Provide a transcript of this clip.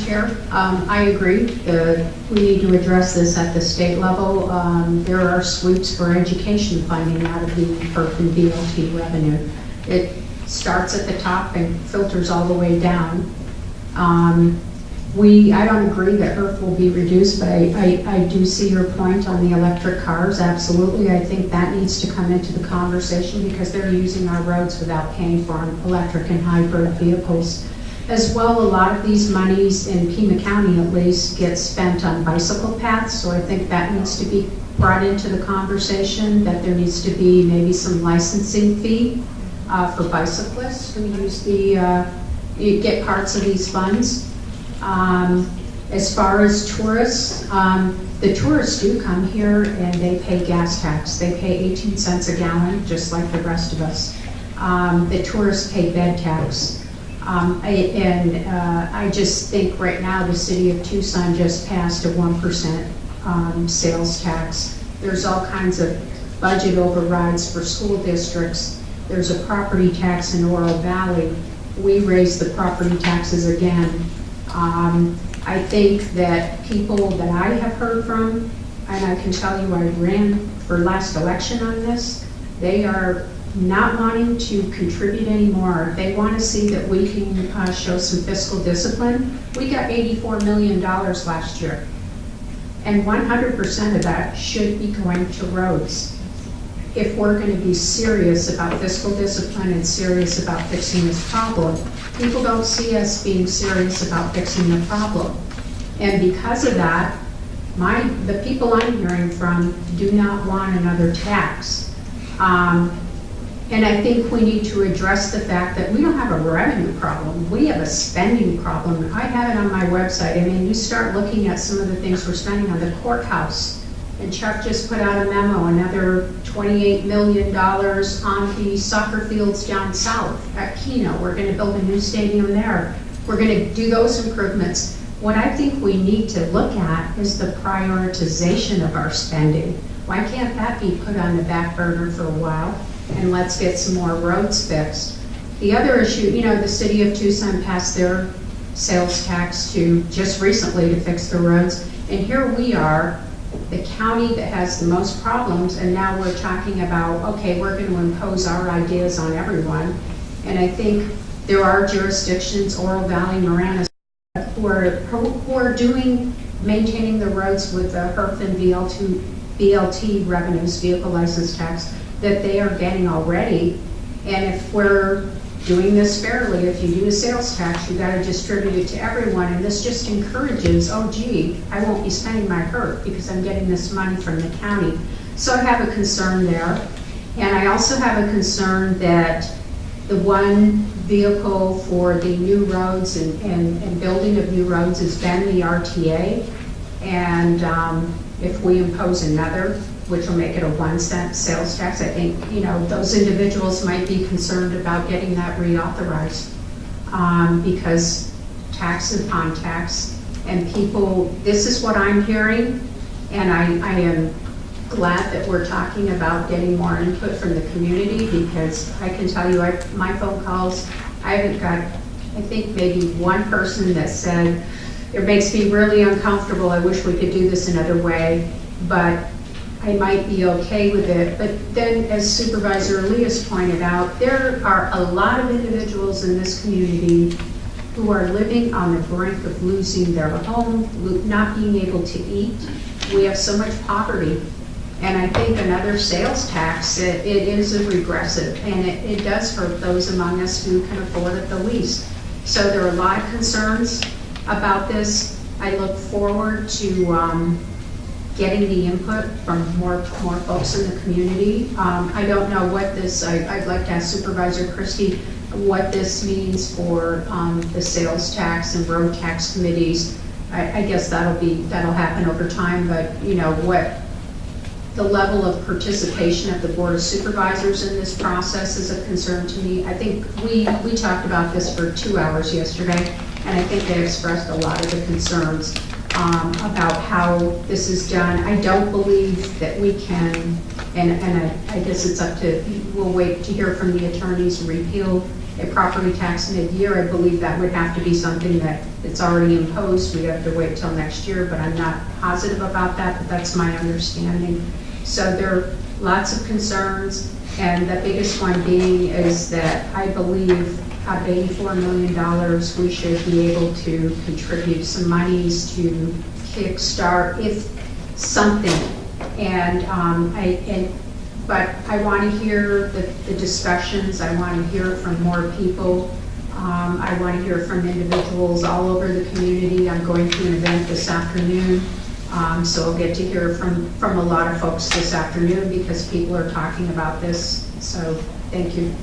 Chair. I agree. We need to address this at the state level. There are sweeps for education funding out of the FERC and BLT revenue. It starts at the top and filters all the way down. I don't agree that HERF will be reduced, but I do see your point on the electric cars. Absolutely. I think that needs to come into the conversation because they're using our roads without paying for them, electric and hybrid vehicles. As well, a lot of these monies in Pima County at least get spent on bicycle paths, so I think that needs to be brought into the conversation, that there needs to be maybe some licensing fee for bicyclists who use you get parts of these funds. As far as tourists, the tourists do come here and they pay gas tax. They pay 18 cents a gallon, just like the rest of us. The tourists pay bed tax. I just think right now the city of Tucson just passed a 1% sales tax. There's all kinds of budget overrides for school districts. There's a property tax in Oro Valley. We raised the property taxes again. I think that people that I have heard from, and I can tell you I ran for last election on this, they are not wanting to contribute anymore. They want to see that we can show some fiscal discipline. We got $84 million last year, and 100% of that should be going to roads. If we're going to be serious about fiscal discipline and serious about fixing this problem, people don't see us being serious about fixing the problem. And because of that, the people I'm hearing from do not want another tax. And I think we need to address the fact that we don't have a revenue problem. We have a spending problem. I have it on my website. I mean, you start looking at some of the things we're spending on the courthouse. And Chuck just put out a memo, another $28 million on the soccer fields down south at Keno. We're going to build a new stadium there. We're going to do those improvements. What I think we need to look at is the prioritization of our spending. Why can't that be put on the back burner for a while? And let's get some more roads fixed. The other issue, the city of Tucson passed their sales tax just recently to fix the roads. And here we are, the county that has the most problems, and now we're talking about, okay, we're going to impose our ideas on everyone. And I think there are jurisdictions, Oro Valley, Marana, who are maintaining the roads with the HERF and BLT revenues, vehicle license tax, that they are getting already. And if we're doing this fairly, if you do a sales tax, you got to distribute it to everyone. And this just encourages, oh gee, I won't be spending my HERF because I'm getting this money from the county. So I have a concern there. And I also have a concern that the one vehicle for the new roads and building of new roads has been the RTA. And if we impose another, which will make it a 1 cent sales tax, I think, those individuals might be concerned about getting that reauthorized because tax upon tax, and people, this is what I'm hearing, and I am glad that we're talking about getting more input from the community, because I can tell you, my phone calls, I haven't got, I think maybe one person that said, it makes me really uncomfortable, I wish we could do this another way, but I might be okay with it. But then, as Supervisor Elias pointed out, there are a lot of individuals in this community who are living on the brink of losing their home, not being able to eat. We have so much poverty. And I think another sales tax, it is a regressive, and it does hurt those among us who can afford it the least. So there are a lot of concerns about this. I look forward to getting the input from more folks in the community. I don't know what this, I'd like to ask Supervisor Christie what this means for the sales tax and road tax committees. I guess that'll happen over time, but what the level of participation of the Board of Supervisors in this process is a concern to me. I think we talked about this for 2 hours yesterday, and I think they expressed a lot of the concerns about how this is done. I don't believe that we can, and I guess it's up to, we'll wait to hear from the attorneys, repeal a property tax mid-year, I believe that would have to be something that it's already imposed. We have to wait till next year, but I'm not positive about that, but that's my understanding. So there are lots of concerns, and the biggest one being is that I believe out of $84 million, we should be able to contribute some monies to kickstart if something. But I want to hear the discussions. I want to hear from more people. I want to hear from individuals all over the community. I'm going to an event this afternoon, so I'll get to hear from a lot of folks this afternoon because people are talking about this. So thank you.